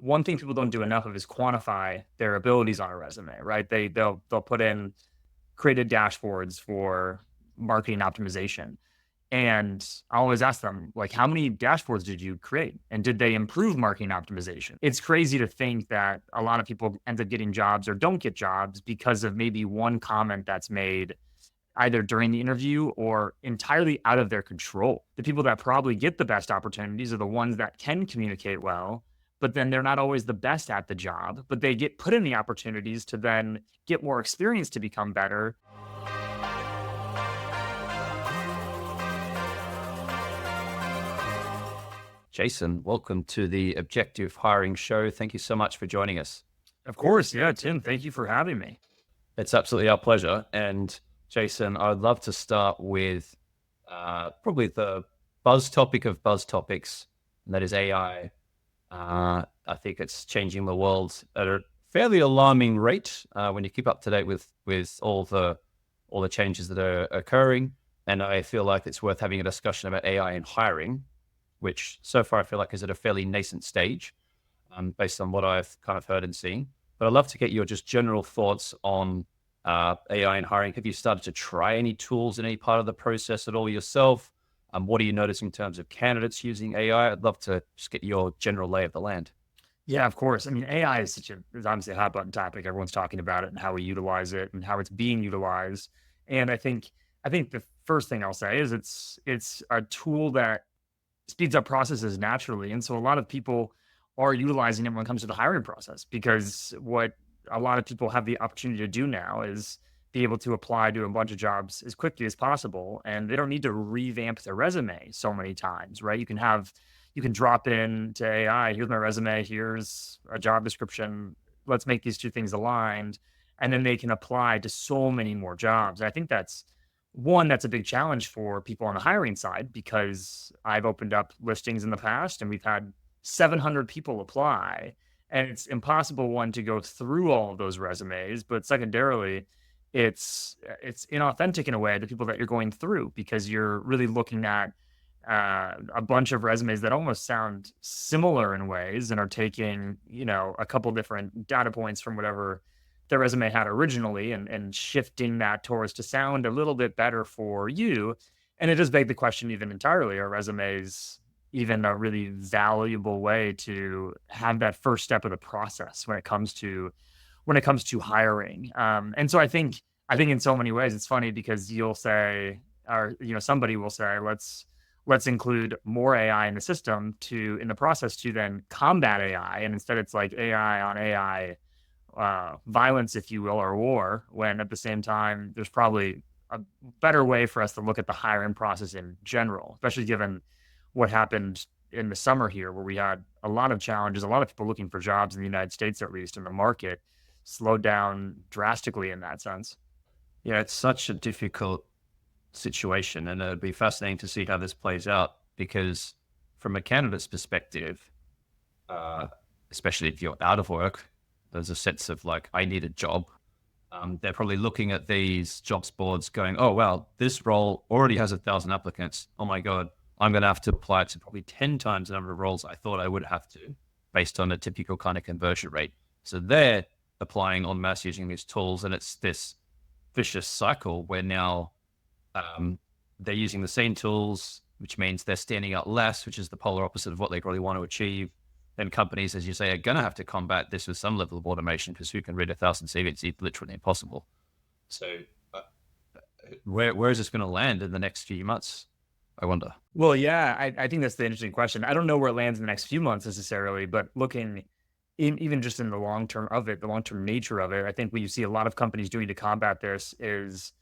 one thing people don't do enough of is quantify their abilities on a resume, right? They'll put in created dashboards for marketing optimization. And I always ask them, like, how many dashboards did you create? And did they improve marketing optimization? It's crazy to think that a lot of people end up getting jobs or don't get jobs because of maybe one comment that's made either during the interview or entirely out of their control. The people that probably get the best opportunities are the ones that can communicate well, but then they're not always the best at the job, but they get put in the opportunities to then get more experience to become better. Jason, welcome to the Objective Hiring Show. Thank you so much for joining us. Of course. Yeah, Tim, thank you for having me. It's absolutely our pleasure. And Jason, I'd love to start with probably the buzz topic of buzz topics, and that is AI. I think it's changing the world at a fairly alarming rate when you keep up to date with all the changes that are occurring. And I feel like it's worth having a discussion about AI in hiring, which so far I feel like is at a fairly nascent stage, based on what I've kind of heard and seen. But I'd love to get your just general thoughts on AI and hiring. Have you started to try any tools in any part of the process at all yourself? What are you noticing in terms of candidates using AI? I'd love to just get your general lay of the land. Yeah, of course. I mean, AI is obviously a hot button topic. Everyone's talking about it and how we utilize it and how it's being utilized. And I think the first thing I'll say is it's a tool that speeds up processes naturally. And so a lot of people are utilizing it when it comes to the hiring process because what a lot of people have the opportunity to do now is be able to apply to a bunch of jobs as quickly as possible. And they don't need to revamp their resume so many times, right? You can drop in to AI, here's my resume, here's a job description. Let's make these two things aligned. And then they can apply to so many more jobs. And I think that's a big challenge for people on the hiring side because I've opened up listings in the past and we've had 700 people apply. And it's impossible, one, to go through all of those resumes, but secondarily, it's inauthentic in a way, the people that you're going through, because you're really looking at a bunch of resumes that almost sound similar in ways and are taking, a couple different data points from whatever their resume had originally and shifting that towards to sound a little bit better for you. And it does beg the question even entirely, are resumes even a really valuable way to have that first step of the process when it comes to hiring? And so I think in so many ways it's funny because you'll say, or somebody will say, let's include more AI in the system in the process to then combat AI, and instead it's like AI on AI violence, if you will, or war. When at the same time, there's probably a better way for us to look at the hiring process in general, especially given what happened in the summer here, where we had a lot of challenges, a lot of people looking for jobs in the United States, at least in the market, slowed down drastically in that sense. Yeah, it's such a difficult situation, and it'd be fascinating to see how this plays out because, from a candidate's perspective, uh, especially if you're out of work, there's a sense of like, I need a job. They're probably looking at these jobs boards going, oh, well, this role already has 1,000 applicants. Oh my God, I'm going to have to apply to probably 10 times the number of roles I thought I would have to based on a typical kind of conversion rate. So they're applying en masse using these tools, and it's this vicious cycle where now they're using the same tools, which means they're standing out less, which is the polar opposite of what they really want to achieve. Then companies, as you say, are going to have to combat this with some level of automation because who can read 1,000 CVs? It's literally impossible. So uh, where is this going to land in the next few months? I wonder. Well, yeah, I think that's the interesting question. I don't know where it lands in the next few months necessarily, but looking even just in the long term of it, the long term nature of it, I think what you see a lot of companies doing to combat this is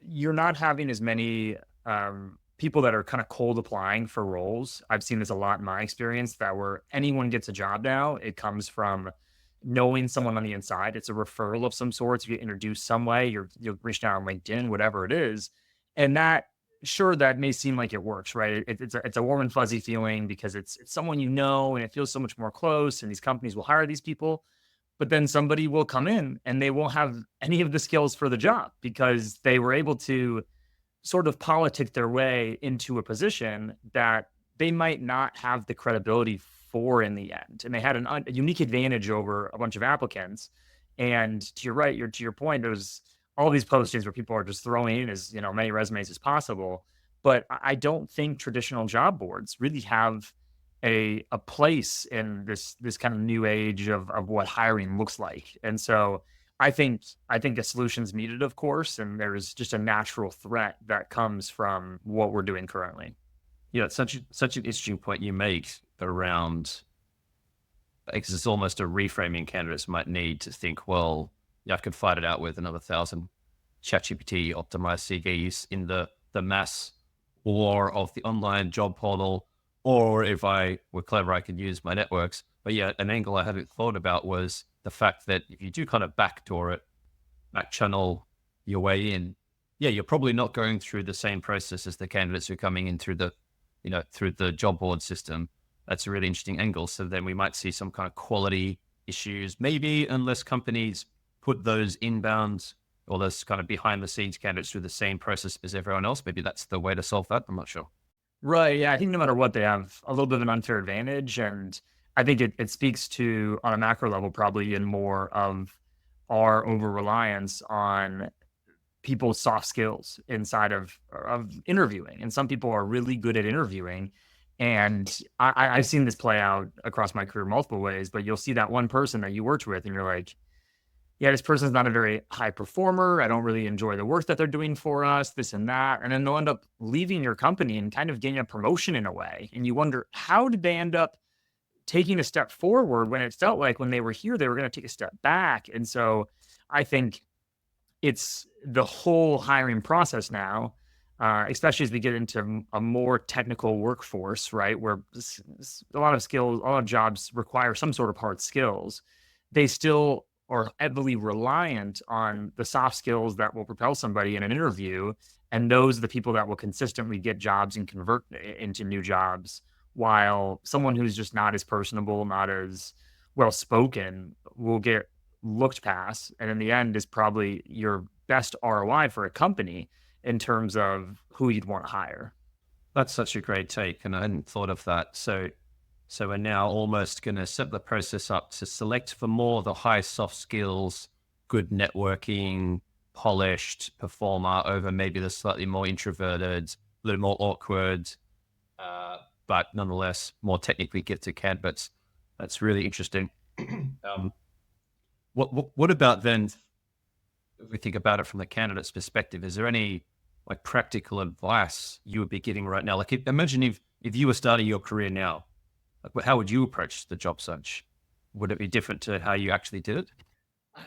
you're not having as many people that are kind of cold applying for roles. I've seen this a lot in my experience, that where anyone gets a job now, it comes from knowing someone on the inside. It's a referral of some sorts. You get introduced some way, you're reaching out on LinkedIn, whatever it is. And that, sure, that may seem like it works, right? It's a warm and fuzzy feeling because it's someone you know and it feels so much more close. And these companies will hire these people, but then somebody will come in and they won't have any of the skills for the job because they were able to sort of politic their way into a position that they might not have the credibility four in the end, and they had a unique advantage over a bunch of applicants. And to your right, to your point, there's all these postings where people are just throwing in as many resumes as possible. But I don't think traditional job boards really have a place in this kind of new age of what hiring looks like. And so I think a solution's needed, of course, and there's just a natural threat that comes from what we're doing currently. Yeah, it's such an interesting point you make around, because it's almost a reframing candidates might need to think, well, yeah, I could fight it out with another 1,000 ChatGPT optimized CVs in the mass war of the online job portal, or if I were clever, I could use my networks. But yeah, an angle I hadn't thought about was the fact that if you do kind of backdoor it, back channel your way in, yeah, you're probably not going through the same process as the candidates who are coming in through through the job board system. That's a really interesting angle. So then we might see some kind of quality issues, maybe, unless companies put those inbound or those kind of behind the scenes candidates through the same process as everyone else. Maybe that's the way to solve that. I'm not sure. Right. Yeah. I think no matter what, they have a little bit of an unfair advantage. And I think it speaks to, on a macro level, probably in more of our over reliance on people's soft skills inside of interviewing. And some people are really good at interviewing. And I've seen this play out across my career multiple ways, but you'll see that one person that you worked with and you're like, yeah, this person's not a very high performer. I don't really enjoy the work that they're doing for us, this and that. And then they'll end up leaving your company and kind of getting a promotion in a way. And you wonder, how did they end up taking a step forward when it felt like when they were here, they were going to take a step back? And so I think it's the whole hiring process now, especially as we get into a more technical workforce, right? Where a lot of skills, a lot of jobs require some sort of hard skills. They still are heavily reliant on the soft skills that will propel somebody in an interview. And those are the people that will consistently get jobs and convert into new jobs. While someone who's just not as personable, not as well spoken will get looked past. And in the end is probably your best ROI for a company in terms of who you'd want to hire. That's such a great take, and I hadn't thought of that. So we're now almost going to set the process up to select for more the high soft skills, good networking, polished performer over maybe the slightly more introverted, a little more awkward, but nonetheless more technically gifted candidates. That's really interesting. What about then, if we think about it from the candidate's perspective, is there any like practical advice you would be giving right now? Like imagine if you were starting your career now, like how would you approach the job search? Would it be different to how you actually did it?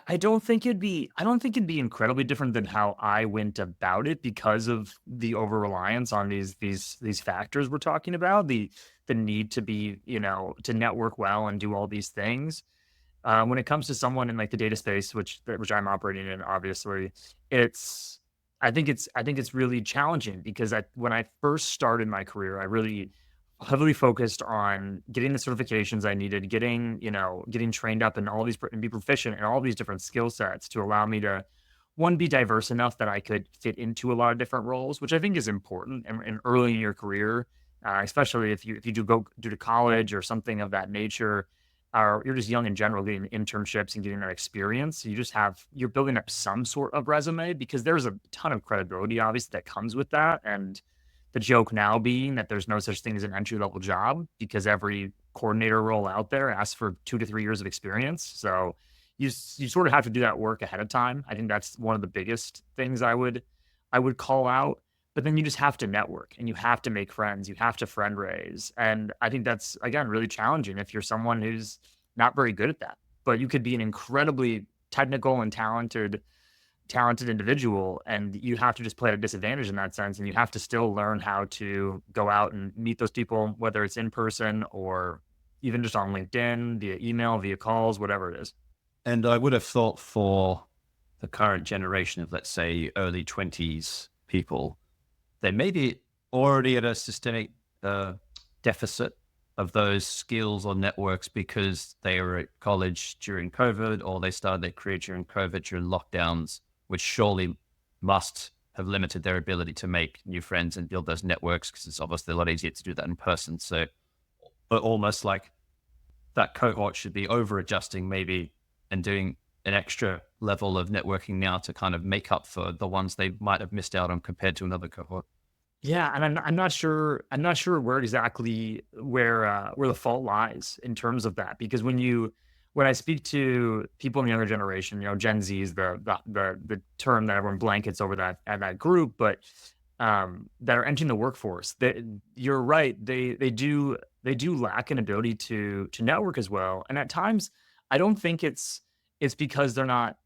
I don't think it'd be incredibly different than how I went about it because of the over reliance on these factors we're talking about, the need to be, to network well and do all these things. When it comes to someone in like the data space, which I'm operating in, obviously, it's I think it's really challenging because when I first started my career, I really heavily focused on getting the certifications I needed, getting trained up in all these and be proficient in all these different skill sets to allow me to one be diverse enough that I could fit into a lot of different roles, which I think is important and early in your career, especially if you do to college or something of that nature, or you're just young in general, getting internships and getting that experience. You're building up some sort of resume because there's a ton of credibility, obviously, that comes with that. And the joke now being that there's no such thing as an entry level job because every coordinator role out there asks for 2 to 3 years of experience. So you sort of have to do that work ahead of time. I think that's one of the biggest things I would call out. But then you just have to network and you have to make friends. You have to friend raise. And I think that's, again, really challenging if you're someone who's not very good at that. But you could be an incredibly technical and talented individual, and you have to just play at a disadvantage in that sense. And you have to still learn how to go out and meet those people, whether it's in person or even just on LinkedIn, via email, via calls, whatever it is. And I would have thought for the current generation of, let's say, early 20s people, they may be already at a systemic deficit of those skills or networks because they were at college during COVID or they started their career during COVID, during lockdowns, which surely must have limited their ability to make new friends and build those networks because it's obviously a lot easier to do that in person. So, but almost like that cohort should be over adjusting maybe and doing an extra level of networking now to kind of make up for the ones they might have missed out on compared to another cohort. Yeah, and I'm not sure where exactly where the fault lies in terms of that, because when I speak to people in the younger generation, Gen Z is the term that everyone blankets over that group, but that are entering the workforce, that you're right, they do lack an ability to network as well, and at times I don't think it's because they're not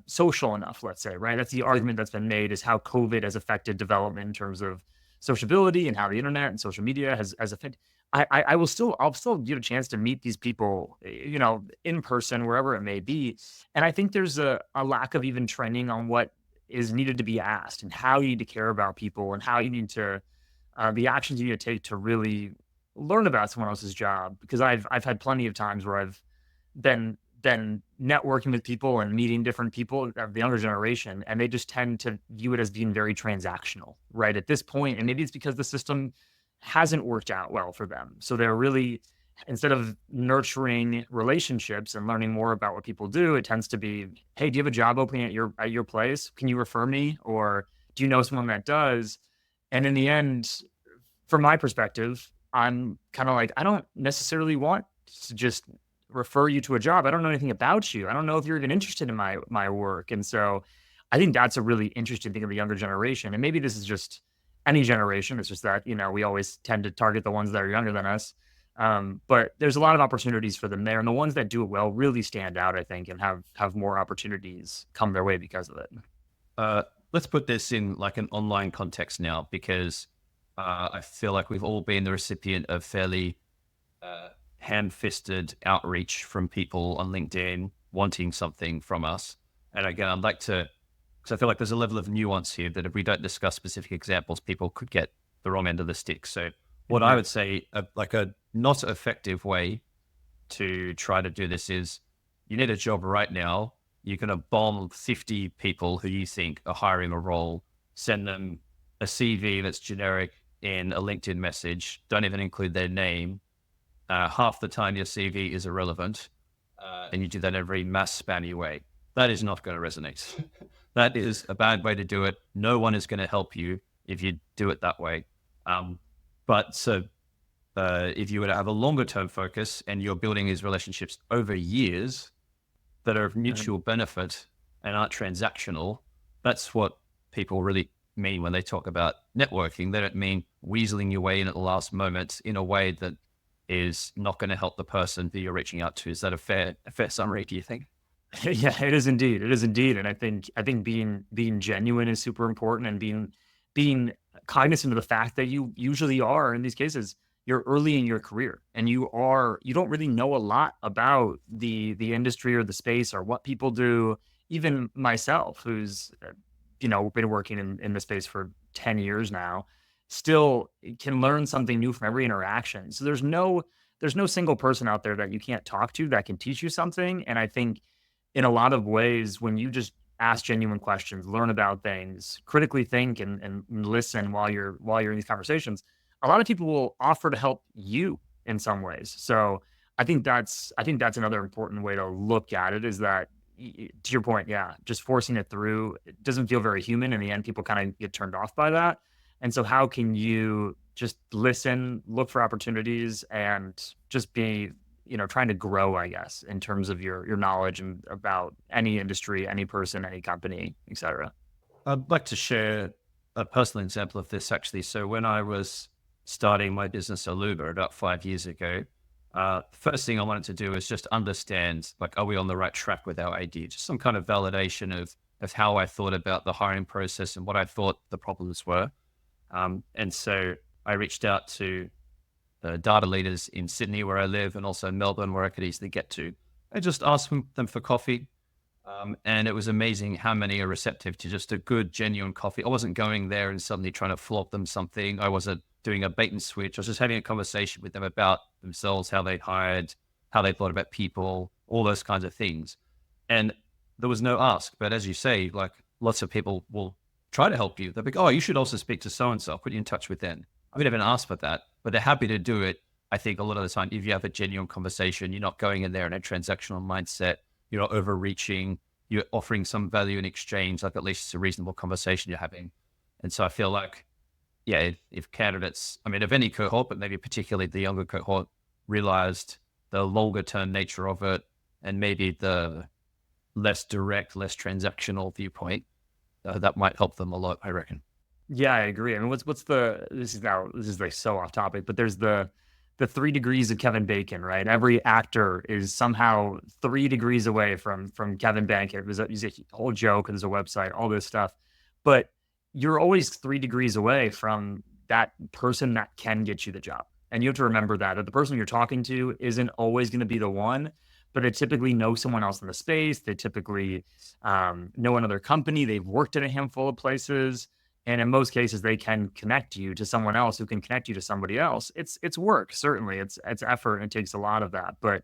social enough, let's say, right? That's the argument that's been made, is how COVID has affected development in terms of sociability, and how the internet and social media has affected. I'll still get a chance to meet these people, in person, wherever it may be. And I think there's a lack of even training on what is needed to be asked, and how you need to care about people, and how you need to, the actions you need to take to really learn about someone else's job. Because I've had plenty of times where I've been networking with people and meeting different people of the younger generation, and they just tend to view it as being very transactional, right? At this point, and maybe it's because the system hasn't worked out well for them. So they're really, instead of nurturing relationships and learning more about what people do, it tends to be, hey, do you have a job opening at your place? Can you refer me? Or do you know someone that does? And in the end, from my perspective, I'm kind of like, I don't necessarily want to just refer you to a job. I don't know anything about you. I don't know if you're even interested in my work. And so I think that's a really interesting thing of the younger generation. And maybe this is just any generation. It's just that, we always tend to target the ones that are younger than us. But there's a lot of opportunities for them there. And the ones that do it well really stand out, I think, and have more opportunities come their way because of it. Let's put this in like an online context now, because I feel like we've all been the recipient of fairly ham-fisted outreach from people on LinkedIn wanting something from us. And again, I'd like to, because I feel like there's a level of nuance here that if we don't discuss specific examples, people could get the wrong end of the stick. So what I would say, like a not effective way to try to do this is, you need a job right now. You're going to bomb 50 people who you think are hiring a role, send them a CV that's generic in a LinkedIn message, don't even include their name. Half the time your CV is irrelevant, and you do that in a very mass spammy way. That is not going to resonate. That is a bad way to do it. No one is going to help you if you do it that way. If you were to have a longer term focus and you're building these relationships over years that are of mutual benefit and aren't transactional, that's what people really mean when they talk about networking. They don't mean weaseling your way in at the last moment in a way that is not going to help the person that you're reaching out to. Is that a fair summary, do you think? Yeah, it is indeed. It is indeed. And I think being genuine is super important, and being cognizant of the fact that you usually are, in these cases, you're early in your career, and you don't really know a lot about the industry or the space or what people do. Even myself, who's been working in the space for 10 years now, still can learn something new from every interaction. So there's no single person out there that you can't talk to that can teach you something. And I think in a lot of ways, when you just ask genuine questions, learn about things, critically think, and listen while you're in these conversations, a lot of people will offer to help you in some ways. So I think that's another important way to look at it, is that, to your point, yeah, just forcing it through, it doesn't feel very human. In the end, people kind of get turned off by that. And so how can you just listen, look for opportunities, and just be, trying to grow, I guess, in terms of your knowledge and about any industry, any person, any company, et cetera. I'd like to share a personal example of this, actually. So when I was starting my business Alooba about 5 years ago, first thing I wanted to do is just understand, like, are we on the right track with our idea? Just some kind of validation of how I thought about the hiring process and what I thought the problems were. And so I reached out to the data leaders in Sydney, where I live, and also Melbourne, where I could easily get to. I just asked them for coffee. And it was amazing how many are receptive to just a good, genuine coffee. I wasn't going there and suddenly trying to flog them something. I wasn't doing a bait and switch. I was just having a conversation with them about themselves, how they hired, how they thought about people, all those kinds of things. And there was no ask. But as you say, like, lots of people will try to help you. They'll be, oh, you should also speak to so-and-so. I'll put you in touch with them. I mean, I haven't asked for that, but they're happy to do it I think a lot of the time, if you have a genuine conversation, you're not going in there in a transactional mindset, you're not overreaching, you're offering some value in exchange, like at least it's a reasonable conversation you're having. And so I feel like, yeah, if candidates, I mean, of any cohort, but maybe particularly the younger cohort, realized the longer term nature of it and maybe the less direct, less transactional viewpoint, that might help them a lot, I reckon. Yeah, I agree. I mean, what's the this is like so off topic, but there's the 3 degrees of Kevin Bacon, right? Every actor is somehow 3 degrees away from Kevin Bacon. It was a whole joke. There's a website, all this stuff, but you're always 3 degrees away from that person that can get you the job, and you have to remember that the person you're talking to isn't always going to be the one, but they typically know someone else in the space. They typically know another company. They've worked at a handful of places, and in most cases, they can connect you to someone else who can connect you to somebody else. It's work, certainly. It's effort, and it takes a lot of that. But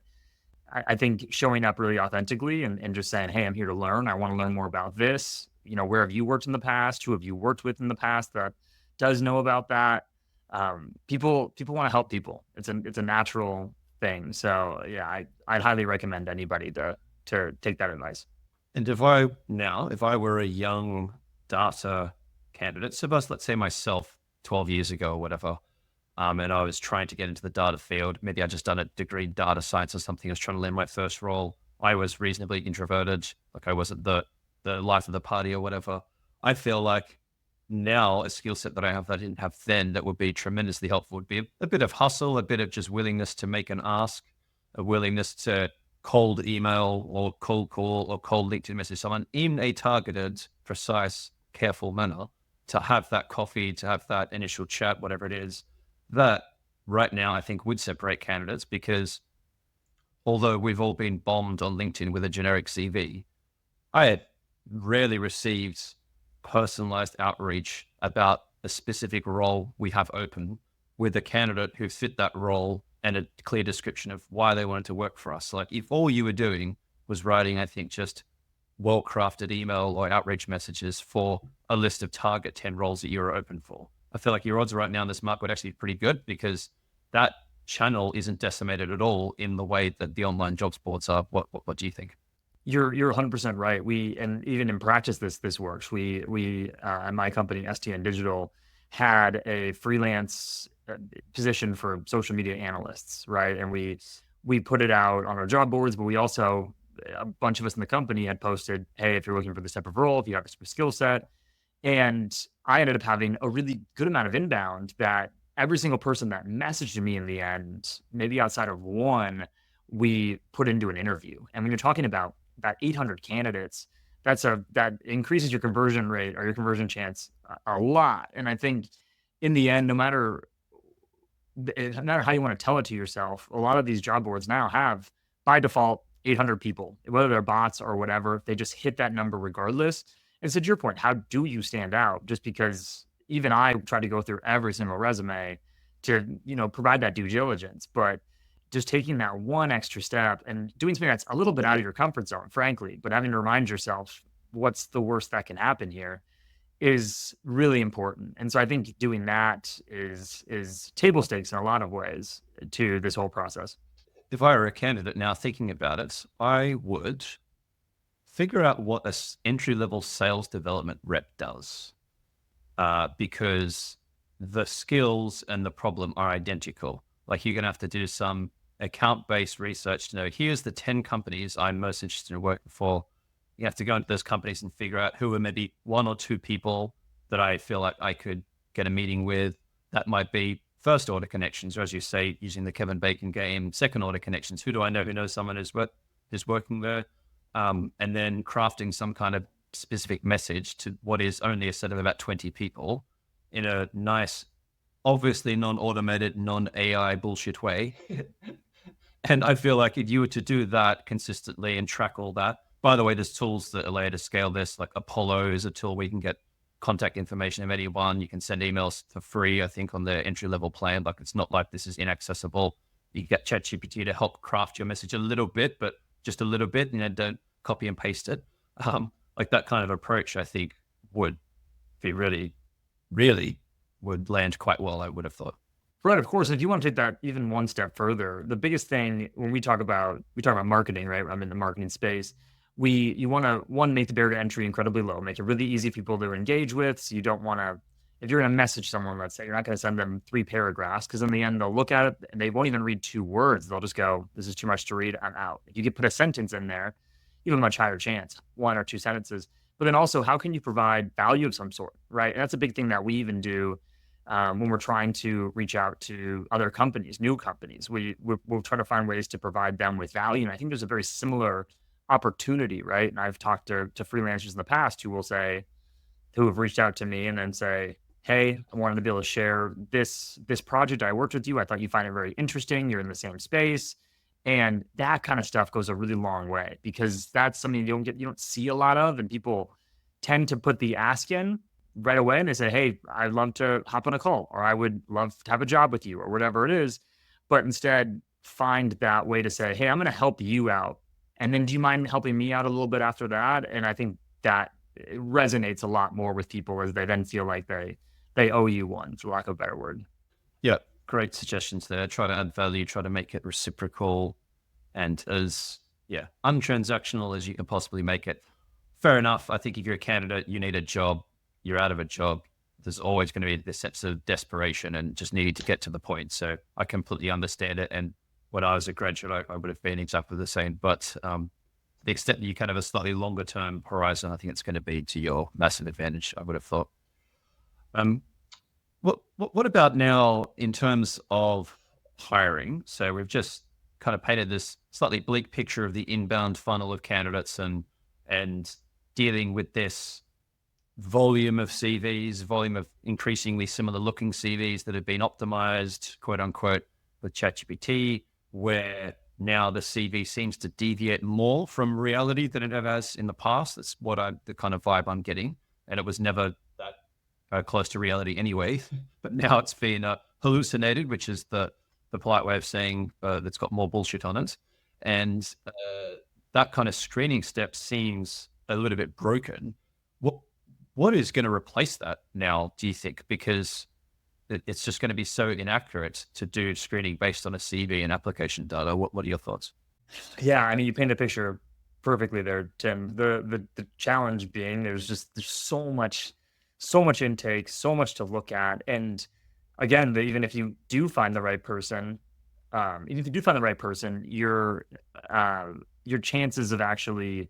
I think showing up really authentically and just saying, "Hey, I'm here to learn. I want to learn more about this. Where have you worked in the past? Who have you worked with in the past that does know about that?" People want to help people. It's a natural thing. So yeah, I'd highly recommend anybody to take that advice. And if I were a young data candidate, suppose, let's say myself 12 years ago or whatever, and I was trying to get into the data field, maybe I just done a degree in data science or something, I was trying to land my first role. I was reasonably introverted, like I wasn't the life of the party or whatever. I feel like now a skill set that I have that I didn't have then that would be tremendously helpful would be a bit of hustle, a bit of just willingness to make an ask, a willingness to cold email or cold call or cold LinkedIn message someone in a targeted, precise, careful manner, to have that coffee, to have that initial chat, whatever it is, that right now I think would separate candidates, because although we've all been bombed on LinkedIn with a generic CV, I had rarely received personalized outreach about a specific role we have open with a candidate who fit that role and a clear description of why they wanted to work for us. Like if all you were doing was writing, I think, just well-crafted email or outreach messages for a list of target 10 roles that you're open for, I feel like your odds right now in this market would actually be pretty good, because that channel isn't decimated at all in the way that the online jobs boards are. What do you think? You're 100% right. And even in practice, this works. We at my company, STN Digital, had a freelance position for social media analysts, right? And we put it out on our job boards, but we also, a bunch of us in the company had posted, "Hey, if you're looking for this type of role, if you have this skill set." And I ended up having a really good amount of inbound that every single person that messaged me in the end, maybe outside of one, we put into an interview. And when you're talking about that 800 candidates, that increases your conversion rate or your conversion chance a lot. And I think in the end, no matter how you want to tell it to yourself, a lot of these job boards now have by default 800 people, whether they're bots or whatever, they just hit that number regardless. And so to your point, how do you stand out? Just because even I try to go through every single resume to, provide that due diligence, but just taking that one extra step and doing something that's a little bit out of your comfort zone, frankly, but having to remind yourself what's the worst that can happen here is really important. And so I think doing that is table stakes in a lot of ways to this whole process. If I were a candidate now thinking about it, I would figure out what a entry-level sales development rep does, because the skills and the problem are identical. Like you're going to have to do some account-based research to know, here's the 10 companies I'm most interested in working for. You have to go into those companies and figure out who are maybe one or two people that I feel like I could get a meeting with. That might be first order connections, or as you say, using the Kevin Bacon game, second order connections. Who do I know who knows someone who's working there? And then crafting some kind of specific message to what is only a set of about 20 people in a nice, obviously non-automated, non-AI bullshit way. And I feel like if you were to do that consistently and track all that, by the way, there's tools that allow you to scale this, like Apollo is a tool where you can get contact information of anyone. You can send emails for free, I think, on the entry-level plan. Like it's not like this is inaccessible. You get ChatGPT to help craft your message a little bit, but just a little bit, don't copy and paste it. Like that kind of approach, I think, would be really, really would land quite well, I would have thought. Right, of course. If you want to take that even one step further, the biggest thing when we talk about marketing, right? I'm in the marketing space. You want to one make the barrier to entry incredibly low, make it really easy for people to engage with. So you don't want to, if you're going to message someone, let's say, you're not going to send them 3 paragraphs because in the end they'll look at it and they won't even read 2 words. They'll just go, "This is too much to read. I'm out." If you could put a sentence in there, you have a much higher chance, 1 or 2 sentences. But then also, how can you provide value of some sort, right? And that's a big thing that we even do when we're trying to reach out to other companies, new companies. We'll try to find ways to provide them with value. And I think there's a very similar opportunity, right? And I've talked to freelancers in the past who have reached out to me and then say, "Hey, I wanted to be able to share this project I worked with you. I thought you find it very interesting. You're in the same space." And that kind of stuff goes a really long way because that's something you don't see a lot of, and people tend to put the ask in right away and they say, "Hey, I'd love to hop on a call," or "I would love to have a job with you," or whatever it is. But instead, find that way to say, "Hey, I'm going to help you out. And then do you mind helping me out a little bit after that?" And I think that it resonates a lot more with people as they then feel like they owe you one, for lack of a better word. Yeah, great suggestions there. Try to add value, try to make it reciprocal and as untransactional as you can possibly make it. Fair enough. I think if you're a candidate, you need a job, you're out of a job. There's always going to be this sense of desperation and just needing to get to the point. So I completely understand it. And when I was a graduate, I would have been exactly the same. But the extent that you kind of a slightly longer term horizon, I think it's going to be to your massive advantage, I would have thought. Um, what about now in terms of hiring? So we've just kind of painted this slightly bleak picture of the inbound funnel of candidates and dealing with this volume of CVs, volume of increasingly similar looking CVs that have been optimized, quote unquote, with ChatGPT, where now the CV seems to deviate more from reality than it ever has in the past. That's the kind of vibe I'm getting. And it was never that close to reality anyway, but now it's been hallucinated, which is the polite way of saying that's got more bullshit on it. And that kind of screening step seems a little bit broken. What is going to replace that now, do you think? Because it's just going to be so inaccurate to do screening based on a CV and application data. What are your thoughts? Yeah, I mean, you paint a picture perfectly there, Tim. The challenge being there's so much intake, so much to look at, and again, even if you do find the right person, even if you do find the right person, your chances of actually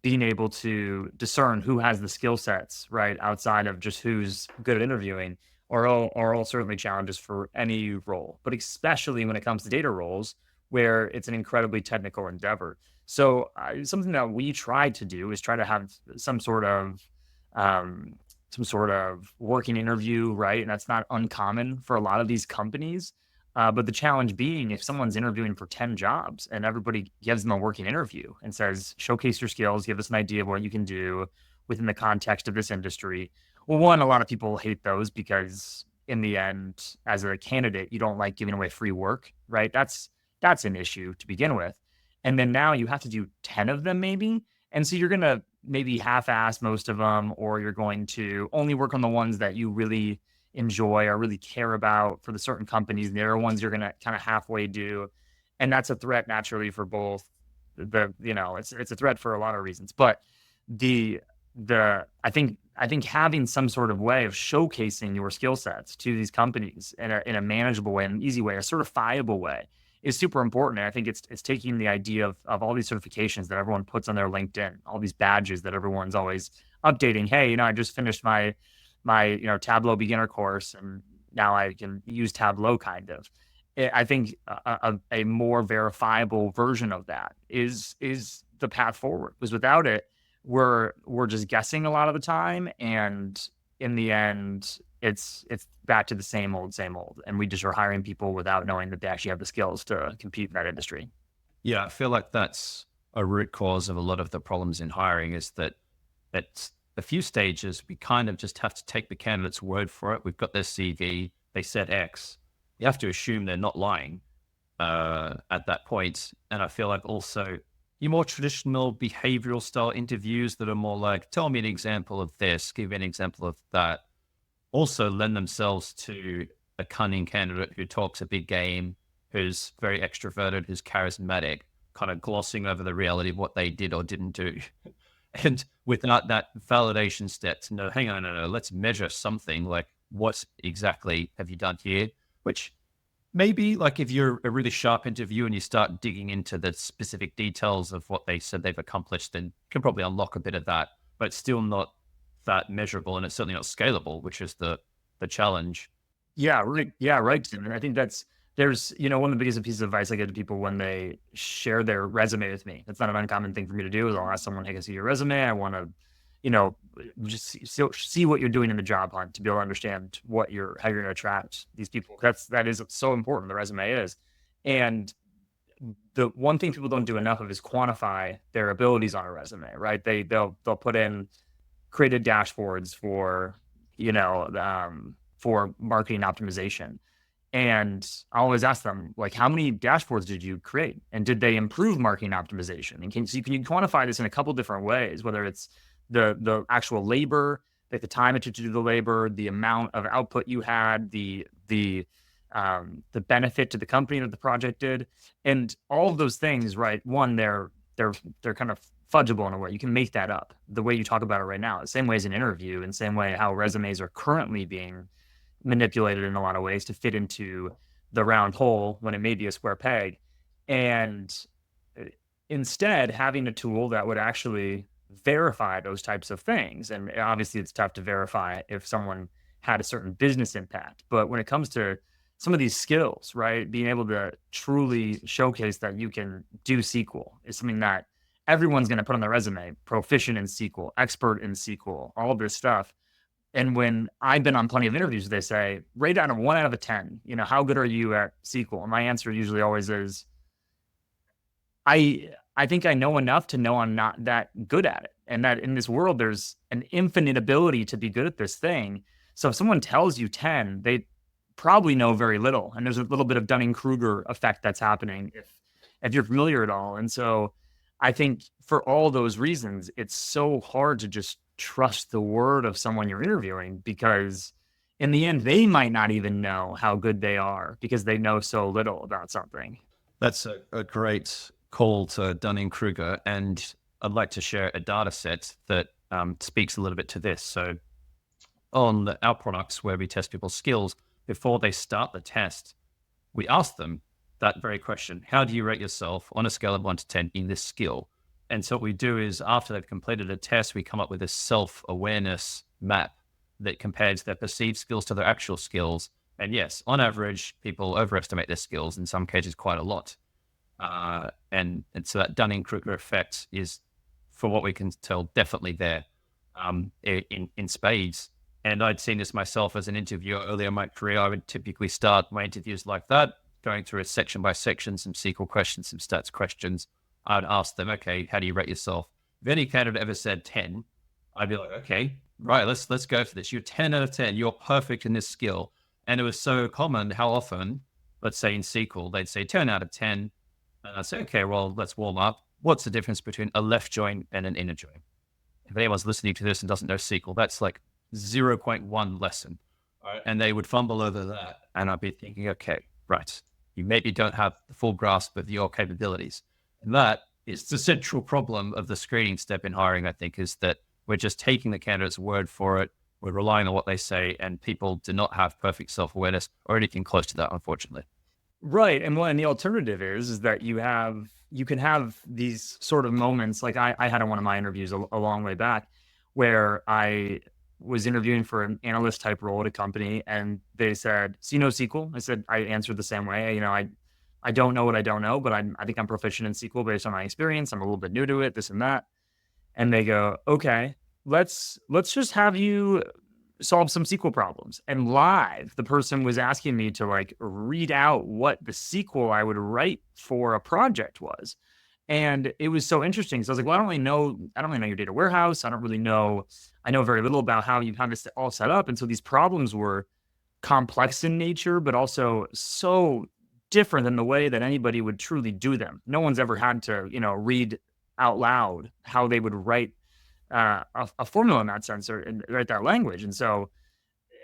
being able to discern who has the skill sets, right, outside of just who's good at interviewing, are all certainly challenges for any role, but especially when it comes to data roles where it's an incredibly technical endeavor. So something that we try to do is try to have um, some sort of working interview, right? And that's not uncommon for a lot of these companies. But the challenge being, if someone's interviewing for 10 jobs and everybody gives them a working interview and says, "Showcase your skills, give us an idea of what you can do within the context of this industry." Well, one, a lot of people hate those because in the end, as a candidate, you don't like giving away free work, right? That's an issue to begin with. And then now you have to do 10 of them maybe. And so you're going to maybe half-ass most of them, or you're going to only work on the ones that you really enjoy or really care about for the certain companies. And the other ones you're going to kind of halfway do. And that's a threat naturally for both it's a threat for a lot of reasons. But the I think having some sort of way of showcasing your skill sets to these companies in a manageable way, an easy way, a certifiable way is super important. And I think it's taking the idea of all these certifications that everyone puts on their LinkedIn, all these badges that everyone's always updating. "Hey, I just finished my Tableau beginner course and now I can use Tableau," kind of. I think a more verifiable version of that is the path forward. Because without it, we're just guessing a lot of the time, and in the end, it's back to the same old, and we just are hiring people without knowing that they actually have the skills to compete in that industry. Yeah, I feel like that's a root cause of a lot of the problems in hiring is that at a few stages, we kind of just have to take the candidate's word for it. We've got their CV, they said X. You have to assume they're not lying at that point. And I feel like also your more traditional behavioral style interviews that are more like, "Tell me an example of this, give me an example of that," also lend themselves to a cunning candidate who talks a big game, who's very extroverted, who's charismatic, kind of glossing over the reality of what they did or didn't do. And without that validation step to know, hang on, no, let's measure something like what exactly have you done here? Which maybe like if you're a really sharp interviewer and you start digging into the specific details of what they said they've accomplished, then you can probably unlock a bit of that, but it's still not that measurable and it's certainly not scalable, which is the challenge. Yeah, right. Yeah, right, Tim. And I think there's, one of the biggest pieces of advice I give to people when they share their resume with me. That's not an uncommon thing for me to do. Is I'll ask someone, "Hey, can I see your resume? I want to, you know, just see what you're doing in the job hunt to be able to understand how you're going to attract these people." That is so important. The resume is, and the one thing people don't do enough of is quantify their abilities on a resume. Right? They'll put in created dashboards for marketing optimization. And I always ask them, like, how many dashboards did you create? And did they improve marketing optimization? And can you quantify this in a couple different ways, whether it's the actual labor, like the time it took to do the labor, the amount of output you had, the benefit to the company that the project did, and all of those things, right? One, they're kind of fudgeable in a way. You can make that up the way you talk about it right now. The same way as an interview, and same way how resumes are currently being manipulated in a lot of ways to fit into the round hole when it may be a square peg. And uh, instead, having a tool that would actually verify those types of things. And obviously, it's tough to verify if someone had a certain business impact. But when it comes to some of these skills, right, being able to truly showcase that you can do SQL is something that everyone's going to put on their resume: proficient in SQL, expert in SQL, all of this stuff. And when I've been on plenty of interviews, they say, rate out of 1 out of 10, how good are you at SQL? And my answer usually always is, I think I know enough to know I'm not that good at it. And that in this world, there's an infinite ability to be good at this thing. So if someone tells you 10, they probably know very little. And there's a little bit of Dunning-Kruger effect that's happening if you're familiar at all. And so I think for all those reasons, it's so hard to just trust the word of someone you're interviewing, because in the end, they might not even know how good they are because they know so little about something. That's a great call to Dunning-Kruger. And I'd like to share a data set that speaks a little bit to this. So on our products where we test people's skills, before they start the test, we ask them that very question: how do you rate yourself on a scale of 1 to 10 in this skill? And so what we do is, after they've completed a test, we come up with a self-awareness map that compares their perceived skills to their actual skills. And yes, on average, people overestimate their skills, in some cases quite a lot. And so that Dunning-Kruger effect is, for what we can tell, definitely there in spades. And I'd seen this myself as an interviewer earlier in my career. I would typically start my interviews like that, going through a section by section, some SQL questions, some stats questions. I would ask them, okay, how do you rate yourself? If any candidate ever said 10, I'd be like, okay, right, let's go for this. You're 10 out of 10. You're perfect in this skill. And it was so common how often, let's say in SQL, they'd say 10 out of 10. And I'd say, okay, well, let's warm up. What's the difference between a left join and an inner join? If anyone's listening to this and doesn't know SQL, that's like 0.1 lesson. Right. And they would fumble over that. And I'd be thinking, okay, right, you maybe don't have the full grasp of your capabilities. And that is the central problem of the screening step in hiring, I think, is that we're just taking the candidate's word for it. We're relying on what they say, and people do not have perfect self-awareness or anything close to that, unfortunately. Right. And the alternative is that you can have these sort of moments. Like I had in one of my interviews a long way back, where I was interviewing for an analyst type role at a company, and they said, "So you know SQL?" I said, I answered the same way. I don't know what I don't know, but I think I'm proficient in SQL based on my experience. I'm a little bit new to it, this and that. And they go, "Okay, let's just have you solve some SQL problems." And live, the person was asking me to like read out what the SQL I would write for a project was. And it was so interesting. So I was like, well, I don't really know your data warehouse. I know very little about how you have this all set up. And so these problems were complex in nature, but also so different than the way that anybody would truly do them. No one's ever had to, read out loud how they would write a formula in that sense, or write that language. And so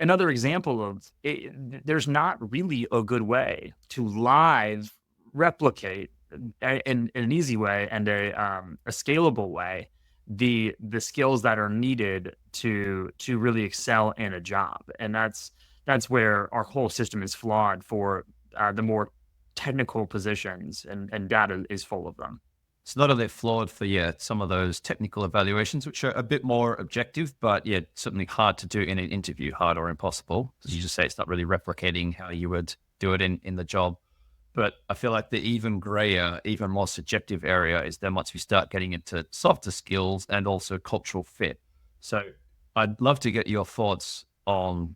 another example of it, there's not really a good way to live replicate in an easy way and a scalable way the skills that are needed to really excel in a job, and that's where our whole system is flawed for the more technical positions, and data is full of them. It's not only flawed for, yeah, some of those technical evaluations, which are a bit more objective, but yeah, certainly hard to do in an interview, hard or impossible. As you just say, it's not really replicating how you would do it in the job. But I feel like the even grayer, even more subjective area is then once we start getting into softer skills and also cultural fit. So I'd love to get your thoughts on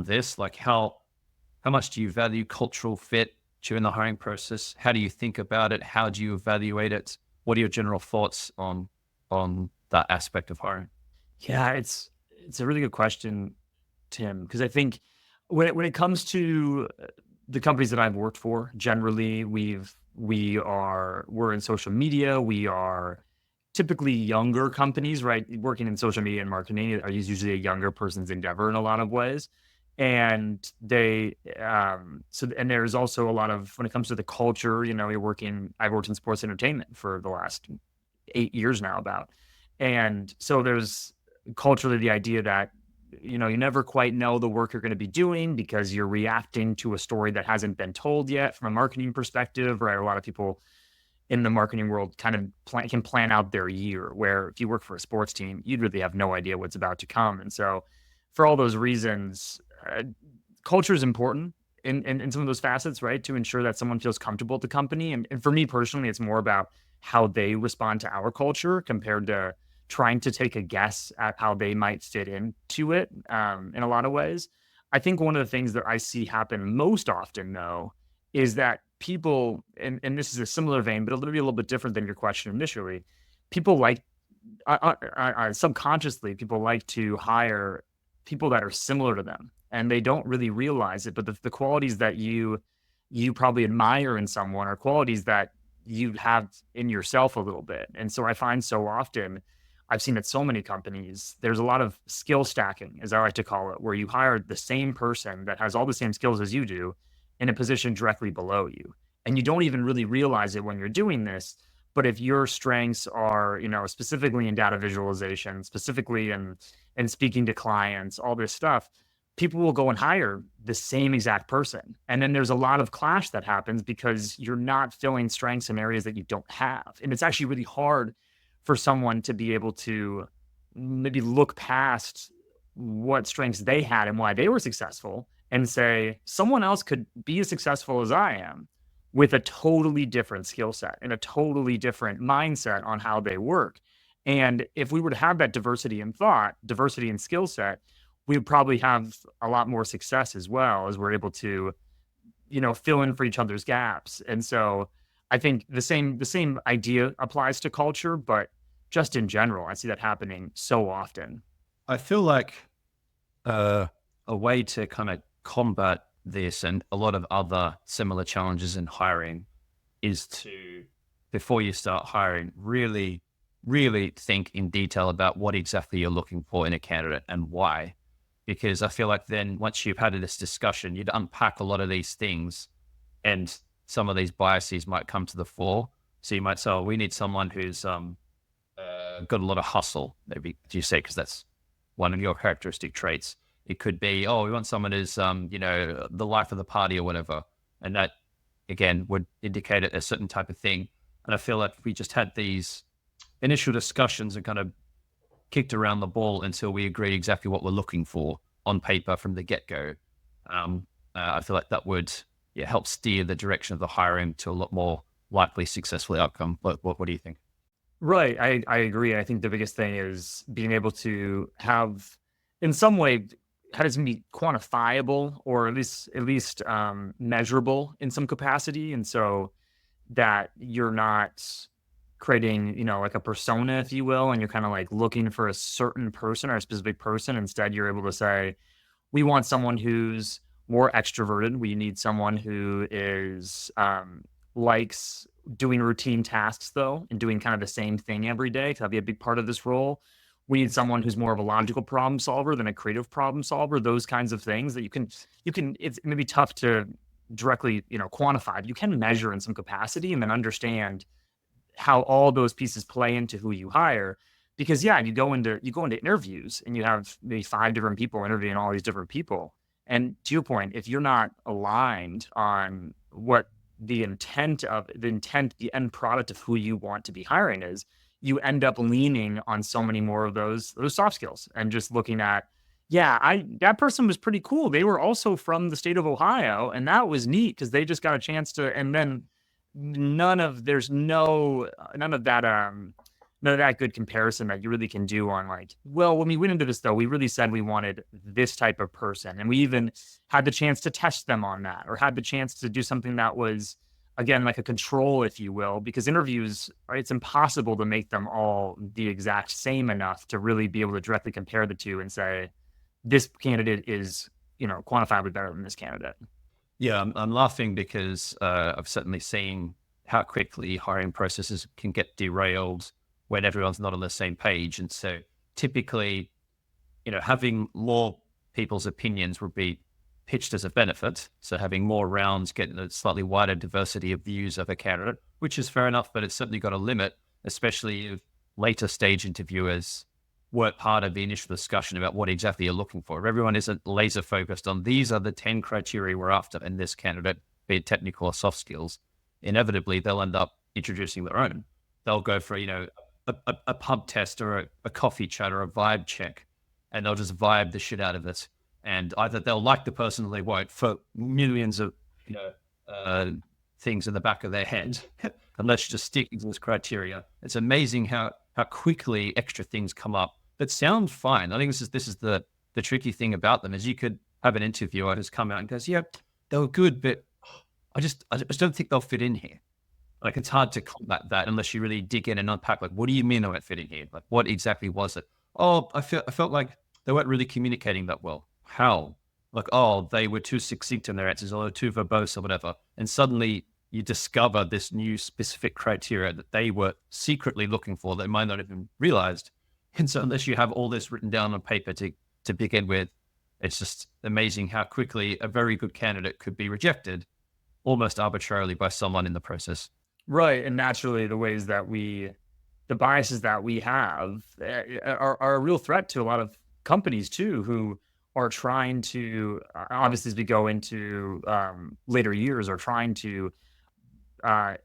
this. Like how much do you value cultural fit during the hiring process? How do you think about it? How do you evaluate it? What are your general thoughts on that aspect of hiring? Yeah, it's a really good question, Tim, because I think when it comes to the companies that I've worked for, generally we're in social media. We are typically younger companies, right? Working in social media and marketing are usually a younger person's endeavor in a lot of ways. And and there's also a lot of, when it comes to the culture, I've worked in sports entertainment for the last 8 years now about. And so there's culturally the idea that, you never quite know the work you're going to be doing because you're reacting to a story that hasn't been told yet from a marketing perspective, right? A lot of people in the marketing world kind of can plan out their year, where if you work for a sports team, you'd really have no idea what's about to come. And so for all those reasons, culture is important in some of those facets, right? To ensure that someone feels comfortable at the company. And for me personally, it's more about how they respond to our culture compared to trying to take a guess at how they might fit into it, in a lot of ways. I think one of the things that I see happen most often, though, is that people, and this is a similar vein, but a little bit different than your question initially. People like, subconsciously, people like to hire people that are similar to them, and they don't really realize it. But the qualities that you probably admire in someone are qualities that you have in yourself a little bit. And so I find so often, I've seen at so many companies, there's a lot of skill stacking, as I like to call it, where you hire the same person that has all the same skills as you do in a position directly below you. And you don't even really realize it when you're doing this. But if your strengths are, specifically in data visualization, specifically in speaking to clients, all this stuff, people will go and hire the same exact person. And then there's a lot of clash that happens because you're not filling strengths in areas that you don't have. And it's actually really hard for someone to be able to maybe look past what strengths they had and why they were successful and say, someone else could be as successful as I am with a totally different skill set and a totally different mindset on how they work. And if we were to have that diversity in thought, diversity in skill set, we would probably have a lot more success as well, as we're able to, fill in for each other's gaps. And so I think the same idea applies to culture, but just in general, I see that happening so often. I feel like a way to kind of combat this and a lot of other similar challenges in hiring is to, before you start hiring, really, really think in detail about what exactly you're looking for in a candidate and why. Because I feel like then once you've had this discussion, you'd unpack a lot of these things and some of these biases might come to the fore. So you might say, oh, we need someone who's got a lot of hustle, maybe, do you say, because that's one of your characteristic traits. It could be, oh, we want someone who's, the life of the party or whatever. And that, again, would indicate a certain type of thing. And I feel like we just had these initial discussions and kind of kicked around the ball until we agreed exactly what we're looking for on paper from the get-go. I feel like that would help steer the direction of the hiring to a lot more likely successful outcome. What do you think? Right. I agree. I think the biggest thing is being able to have, in some way, how does it be quantifiable, or at least measurable in some capacity, and so that you're not creating, like a persona, if you will, and you're kind of like looking for a certain person or a specific person. Instead, you're able to say, we want someone who's more extroverted. We need someone who is likes doing routine tasks, though, and doing kind of the same thing every day. 'Cause that'd be a big part of this role. we need someone who's more of a logical problem solver than a creative problem solver. Those kinds of things that you can. It's maybe tough to directly, quantify. But you can measure in some capacity and then understand how all those pieces play into who you hire. Because yeah, you go into interviews and you have maybe five different people interviewing all these different people. And to your point, if you're not aligned on what the end product of who you want to be hiring is, you end up leaning on so many more of those soft skills and just looking at, yeah, I that person was pretty cool. They were also from the state of Ohio, and that was neat because they just got a chance to. And then none of that good comparison that you really can do on like, well, when we went into this though, we really said we wanted this type of person. And we even had the chance to test them on that or had the chance to do something that was again like a control, if you will, because interviews, right, it's impossible to make them all the exact same enough to really be able to directly compare the two and say, this candidate is, quantifiably better than this candidate. Yeah, I'm laughing because I've certainly seen how quickly hiring processes can get derailed when everyone's not on the same page. And so typically, having more people's opinions would be pitched as a benefit. So having more rounds, getting a slightly wider diversity of views of a candidate, which is fair enough, but it's certainly got a limit, especially if later stage interviewers weren't part of the initial discussion about what exactly you're looking for. If everyone isn't laser focused on these are the 10 criteria we're after in this candidate, be it technical or soft skills, inevitably they'll end up introducing their own. They'll go for, a pub test or a coffee chat or a vibe check, and they'll just vibe the shit out of it. And either they'll like the person or they won't for millions of, things in the back of their head, unless you just stick to this criteria. It's amazing how quickly extra things come up that sound fine. I think this is the tricky thing about them is you could have an interviewer who's come out and goes, yeah, they were good, but I just don't think they'll fit in here. Like it's hard to combat that unless you really dig in and unpack, like, what do you mean they won't fit in here? Like, what exactly was it? Oh, I felt like they weren't really communicating that well. How? Like, oh, they were too succinct in their answers or too verbose or whatever. And suddenly you discover this new specific criteria that they were secretly looking for, they might not have even realized. And so unless you have all this written down on paper to begin with, it's just amazing how quickly a very good candidate could be rejected almost arbitrarily by someone in the process. Right. And naturally, the biases that we have are a real threat to a lot of companies too, who are trying to, obviously, as we go into later years, are trying to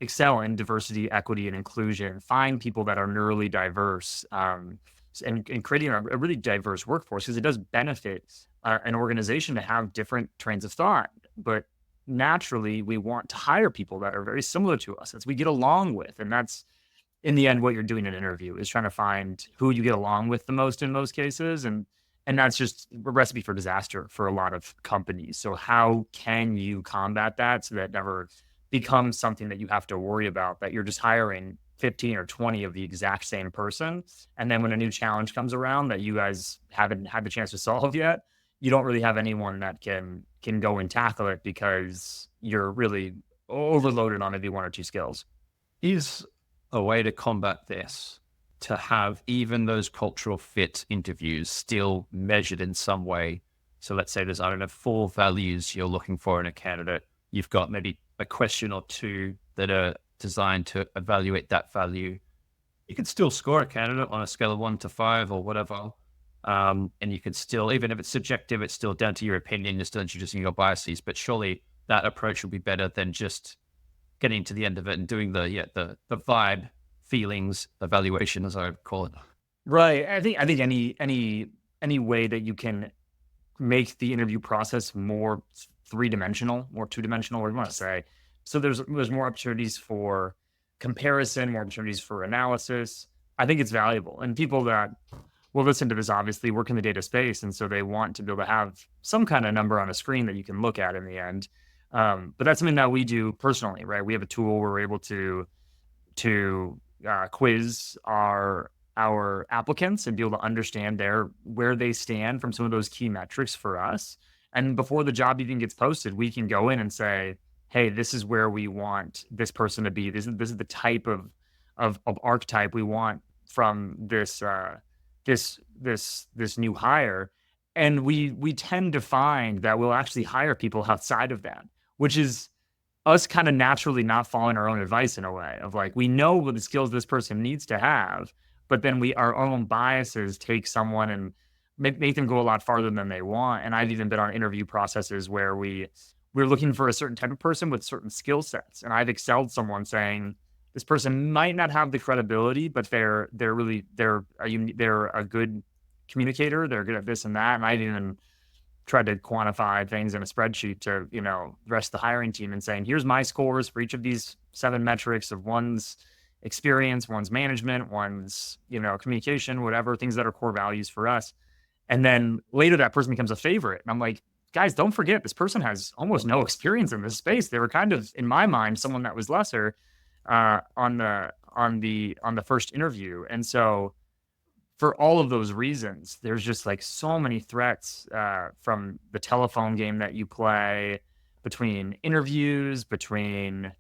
excel in diversity, equity, and inclusion, find people that are neurally diverse, and creating a really diverse workforce because it does benefit an organization to have different trains of thought. But naturally, we want to hire people that are very similar to us, that we get along with. And that's in the end what you're doing in an interview is trying to find who you get along with the most in most cases. And that's just a recipe for disaster for a lot of companies. So how can you combat that so that never becomes something that you have to worry about, that you're just hiring 15 or 20 of the exact same person. And then when a new challenge comes around that you guys haven't had the chance to solve yet, you don't really have anyone that can go and tackle it because you're really overloaded on maybe one or two skills. Is a way to combat this to have even those cultural fit interviews still measured in some way. So let's say there's, I don't know, 4 values you're looking for in a candidate. You've got maybe a question or 2 that are designed to evaluate that value. You can still score a candidate on a scale of 1 to 5 or whatever. And you can still, even if it's subjective, it's still down to your opinion, you're still introducing your biases. But surely that approach will be better than just getting to the end of it and doing the vibe feelings evaluation, as I would call it. Right. I think any way that you can make the interview process more three-dimensional, more two-dimensional, what do you want to say? So there's more opportunities for comparison, more opportunities for analysis. I think it's valuable. And people that will listen to this obviously work in the data space. And so they want to be able to have some kind of number on a screen that you can look at in the end. But that's something that we do personally, right? We have a tool where we're able to quiz our applicants and be able to understand where they stand from some of those key metrics for us. And before the job even gets posted, we can go in and say, hey, this is where we want this person to be. This is the type of archetype we want from this new hire, and we tend to find that we'll actually hire people outside of that, which is us kind of naturally not following our own advice in a way of like, we know what the skills this person needs to have, but then our own biases take someone and make them go a lot farther than they want. And I've even been on interview processes where we're looking for a certain type of person with certain skill sets. And I've excelled someone saying, this person might not have the credibility, but they're a good communicator. They're good at this and that. And I even tried to quantify things in a spreadsheet to, the rest of the hiring team and saying, here's my scores for each of these 7 metrics of one's experience, one's management, one's, communication, whatever, things that are core values for us. And then later that person becomes a favorite. And I'm like, guys, don't forget, this person has almost no experience in this space. They were kind of, in my mind, someone that was lesser on the first interview. And so for all of those reasons, there's just like so many threats from the telephone game that you play, between interviews, between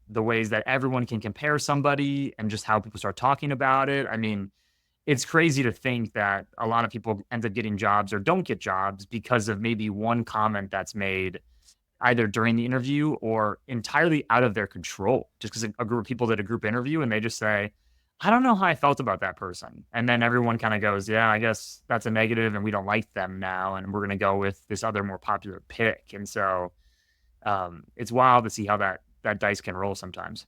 the ways that everyone can compare somebody and just how people start talking about it. I mean, it's crazy to think that a lot of people end up getting jobs or don't get jobs because of maybe one comment that's made either during the interview or entirely out of their control, just because a group of people did a group interview and they just say, I don't know how I felt about that person. And then everyone kind of goes, yeah, I guess that's a negative and we don't like them now. And we're going to go with this other more popular pick. And so it's wild to see how that dice can roll sometimes.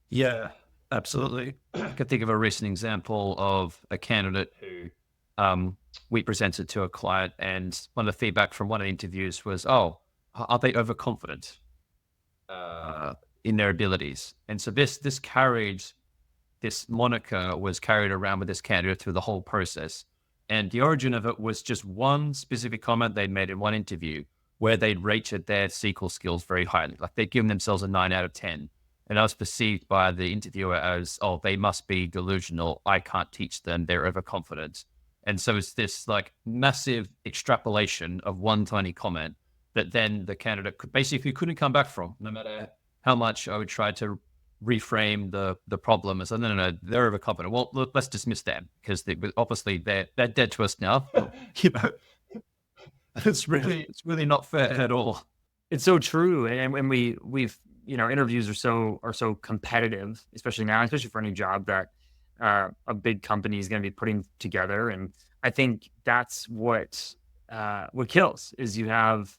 Yeah, absolutely. I could think of a recent example of a candidate who we presented to a client, and one of the feedback from one of the interviews was, oh, are they overconfident in their abilities? And so this moniker was carried around with this candidate through the whole process. And the origin of it was just one specific comment they'd made in one interview where they'd rated their SQL skills very highly. Like they'd given themselves a 9 out of 10. And I was perceived by the interviewer as, oh, they must be delusional. I can't teach them. They're overconfident. And so it's this like massive extrapolation of one tiny comment that then the candidate couldn't come back from, no matter how much I would try to reframe the problem as, no, they're overconfident. Well, look, let's dismiss them because obviously they're dead to us now. It's really not fair at all. It's so true. And when we've, interviews are so competitive, especially now, especially for any job that a big company is going to be putting together. And I think that's what kills is you have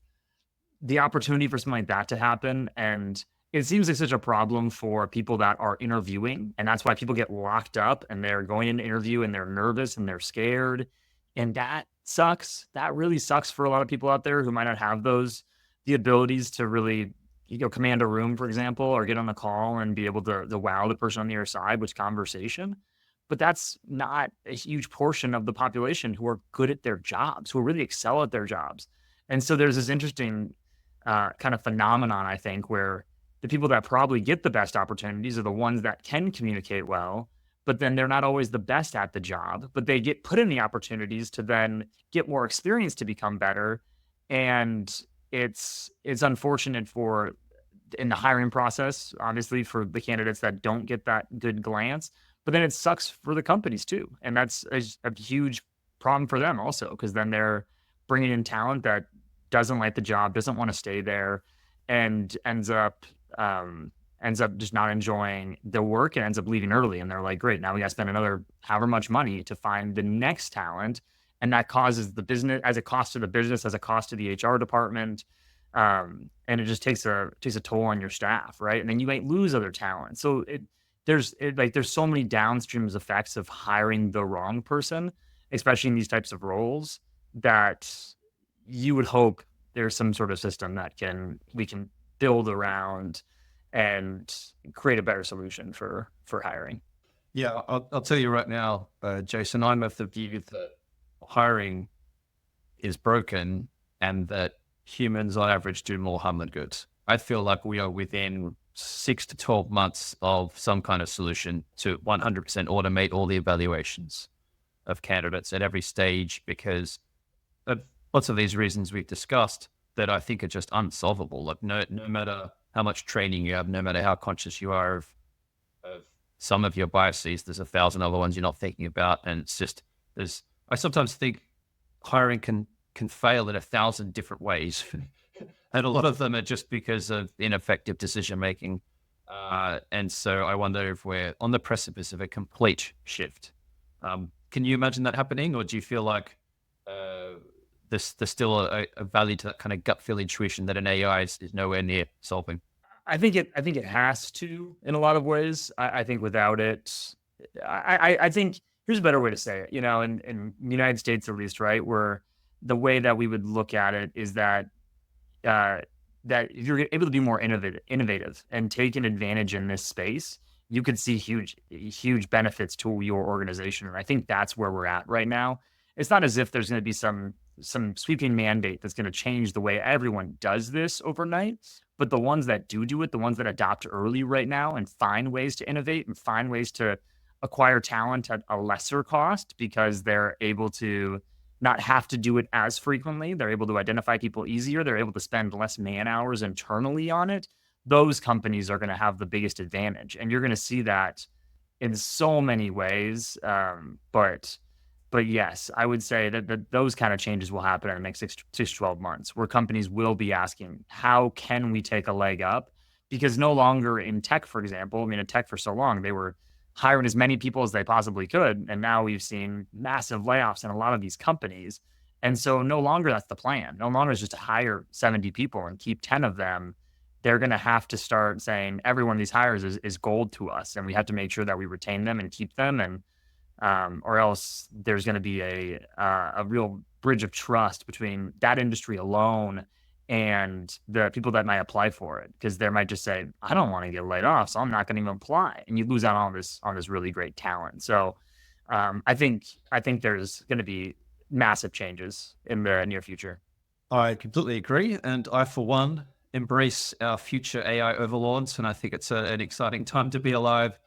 the opportunity for something like that to happen. And it seems like such a problem for people that are interviewing. And that's why people get locked up and they're going into interview and they're nervous and they're scared. And that sucks. That really sucks for a lot of people out there who might not have the abilities to really, command a room, for example, or get on a call and be able to wow the person on the other side with conversation. But that's not a huge portion of the population who are good at their jobs, who really excel at their jobs. And so there's this interesting kind of phenomenon, I think, where the people that probably get the best opportunities are the ones that can communicate well, but then they're not always the best at the job, but they get put in the opportunities to then get more experience to become better. And it's unfortunate in the hiring process, obviously, for the candidates that don't get that good glance, but then it sucks for the companies too. And that's a huge problem for them also, because then they're bringing in talent that doesn't like the job, doesn't want to stay there, and ends up just not enjoying the work and ends up leaving early. And they're like, great, now we got to spend another however much money to find the next talent. And that causes the business, as a cost to the business, as a cost to the HR department. And it just takes a toll on your staff, right? And then you might lose other talent. So there's so many downstream effects of hiring the wrong person, especially in these types of roles, that you would hope there's some sort of system that we can build around and create a better solution for hiring. Yeah, I'll tell you right now, Jason, I'm of the view that hiring is broken and that humans on average do more harm than good. I feel like we are within 6 to 12 months of some kind of solution to 100% automate all the evaluations of candidates at every stage, because of lots of these reasons we've discussed that I think are just unsolvable. Like no matter how much training you have, no matter how conscious you are of some of your biases, there's 1,000 other ones you're not thinking about. And it's just, I sometimes think hiring can fail in 1,000 different ways, and a lot of them are just because of ineffective decision making. And so I wonder if we're on the precipice of a complete shift. Can you imagine that happening, or do you feel like there's still a value to that kind of gut feel intuition that an AI is nowhere near solving? I think it has to in a lot of ways. I think without it, I think here's a better way to say it. In the United States at least, right? Where the way that we would look at it is uh, that if you're able to be more innovative and take an advantage in this space, you could see huge benefits to your organization. And I think that's where we're at right now. It's not as if there's going to be some sweeping mandate that's going to change the way everyone does this overnight. But the ones that do it, the ones that adopt early right now and find ways to innovate and find ways to acquire talent at a lesser cost because they're able to not have to do it as frequently. They're able to identify people easier. They're able to spend less man hours internally on it. Those companies are going to have the biggest advantage. And you're going to see that in so many ways. But yes, I would say that those kind of changes will happen in the next 6 to 12 months, where companies will be asking, how can we take a leg up? Because no longer in tech, for example, I mean, in tech for so long, they were hiring as many people as they possibly could. And now we've seen massive layoffs in a lot of these companies. And so no longer that's the plan. No longer is just to hire 70 people and keep 10 of them. They're going to have to start saying every one of these hires is gold to us. And we have to make sure that we retain them and keep them. And or else there's going to be a real bridge of trust between that industry alone and the people that might apply for it, because they might just say, I don't want to get laid off, so I'm not going to even apply, and you lose out on this really great talent. So I think there's going to be massive changes in the near future. I completely agree. And I, for one, embrace our future AI overlords. And I think it's an exciting time to be alive.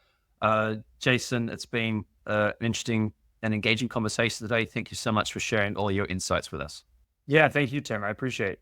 Jason, it's been an interesting and engaging conversation today. Thank you so much for sharing all your insights with us. Yeah, thank you, Tim. I appreciate it.